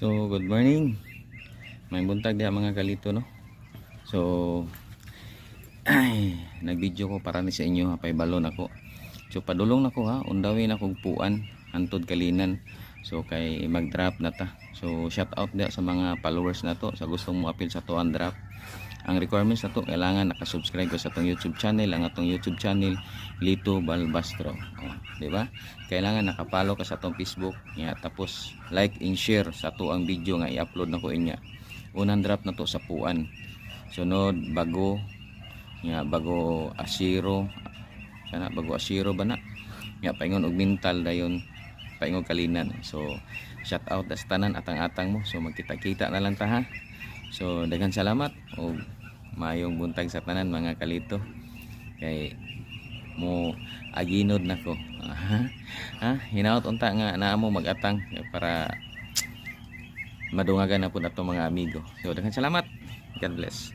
So, good morning. May buntag dia mga kalito, no? So, nag-video ko para ni sa inyo, pay balon ako. So, padulong nako ha, undawin akong puan, hantod kalinan. So, kay mag-drop na ta. So, shout out dia sa mga followers na to, sa gustong mo appeal sa tuan drop. Ang requirements na to, kailangan nakasubscribe ka sa atong YouTube channel. Ang atong YouTube channel, Lito Balbastro. Di ba? Kailangan nakapalo ka sa atong Facebook. Ya, tapos like and share sa to ang video nga i-upload na ko inya. Unang drop na to sa puan. Sunod, bago. Ya, bago asiro. Sana, bago asiro ba na? Ya, paingon og mental dayon. Paingon kalinan. So, shout out das tanan atang-atang mo. So, magkita-kita na lang ta ha. So, daghang salamat o mayong buntag sa tanan mga kalito. Kay mo aginod nako. Hinaot unta nga naa mo magatang para madungagan na pud ato mga amigo. So, daghang salamat. God bless.